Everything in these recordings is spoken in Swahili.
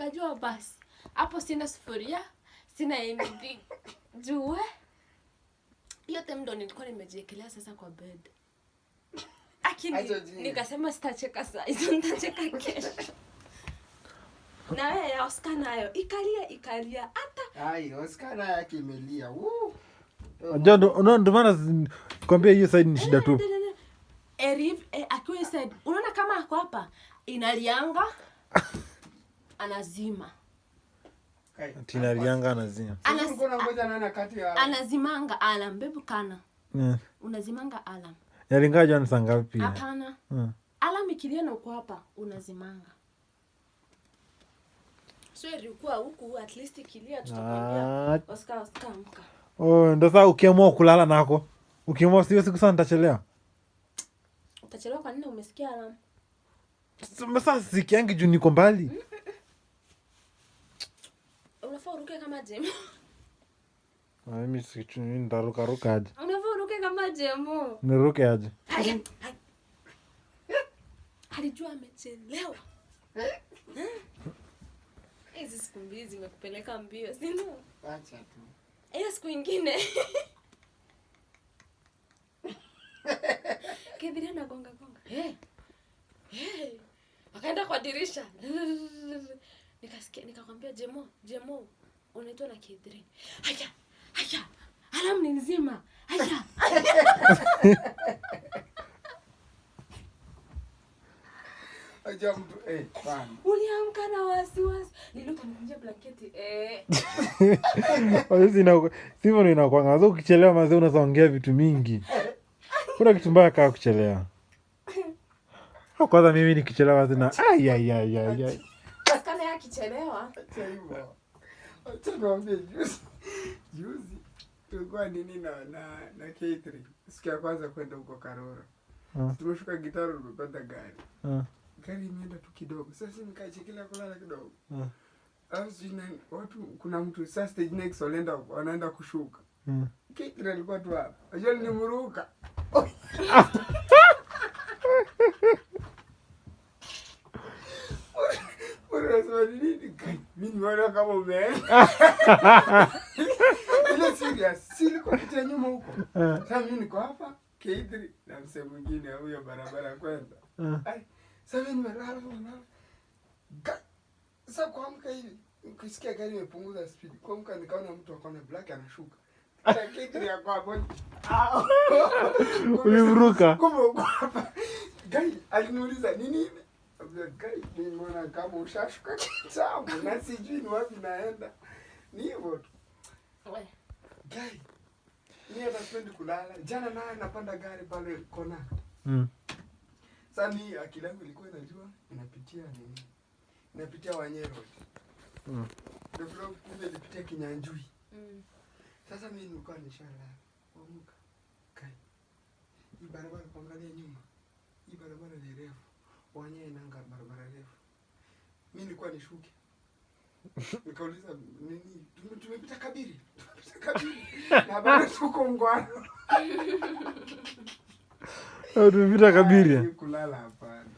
Nikajua basi. Hapo sina sufuria, sina anything. Juu hiyo time ndo nilikuwa nimejiekelea sasa kwa bed. Nikasema sitacheka saa hizo, nitacheka kesho. Na wewe ya Oscar nayo ikalia hata. Ai, Oscar nayo yake imelia. Ndio maana kwambia hiyo side ni shida tu. Akiwa side, unaona kama ako hapa inalianga anazima. Tinalianga anazima. Anazimanga alarm, baby kana. Unazimanga alarm. Yalingaje ni saa ngapi? Hapana. Alarm ikilia na uko hapa unazimanga. So ilikuwa huku at least ikilia tutakwambia Oscar amka. Ndio sasa ukiamua kulala nako. Ukiamua siku sana nitachelewa. Utachelewa kwa nini? Umesikia alarm? Sasa sikiangi juu niko mbali. Unafaa uruke kama Jemo. Mimi sikichuni ndaruka aje. Unafaa uruke kama Jemo. Niruke aje. Alijua amechelewa. Hizi siku mbili zimekupeleka mbio, si ndio? Acha tu. Hiyo siku nyingine. Kidhiria na gonga. Akaenda kwa dirisha. Nikasikia nikakwambia Jemo, unaitwa na Kidhiria. Haya. Alarm ni nzima. Haya. Ajambu bana. Uliamka na wasiwasi. Nilikunja blanketi Sivyo ndio inakuanga. Sasa ukichelewa mazee unaongea vitu mingi. Kuna kitu mbaya kama kuchelewa. Kwanza mimi nikichelewa tena ai. Kama yakichelewa. Acha hivyo. Acha niambie juzi tulikuwa nini na K3. Siku ya kwanza kwenda huko Karura. Tumeshuka Gitaro tumepanda gari. Gari imeenda tu kidogo. Sasa nikaachikilia kulala kidogo. Watu kuna mtu sasa stage next wanaenda kushuka. K3 alikuwa tu hapa. Ajua nilimruka. Mimi nimeona kama umeenda. Ile serious. Siliko kitia nyuma huko. Sasa mimi niko hapa K3 na msee mwingine huyo barabara kwenda. Sasa mimi nimelala. Sasa kuamka hivi, ukisikia gari imepunguza speed. Kuamka nikaona mtu akona black anashuka. K3 yako hapo. Ulimruka. Kumbe hapa. Gari aliniuliza nini? Gari nimeona kama ushashuka kitambo na sijui ni wapi naenda. Ni hivyo tu. Gari. Mimi hata sipendi kulala. Jana naye napanda gari pale kona. Sasa mimi akili yangu ilikuwa inajua inapitia nini? Inapitia Wanyero. Ndio vlog kumbe ilipitia Kinyanjui. Sasa mimi nilikuwa nishalala. Kuamka. Kai. Hii barabara kuangalia nyuma. Hii barabara ni refu. Wanyero inanga barabara refu. Mimi nilikuwa nishuke. Nikauliza nini? Tumepita Kabiri. Na bado tuko Ngwano. Tumepita Kabiri. Kulala hapana.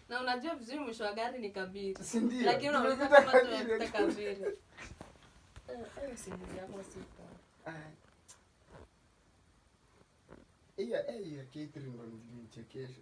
Na unajua vizuri mwisho wa gari ni Kabiri. Si ndio? Lakini unauliza kama tunapita Kabiri. Simu yako sipo. Iya K3 ndo nilichekesha.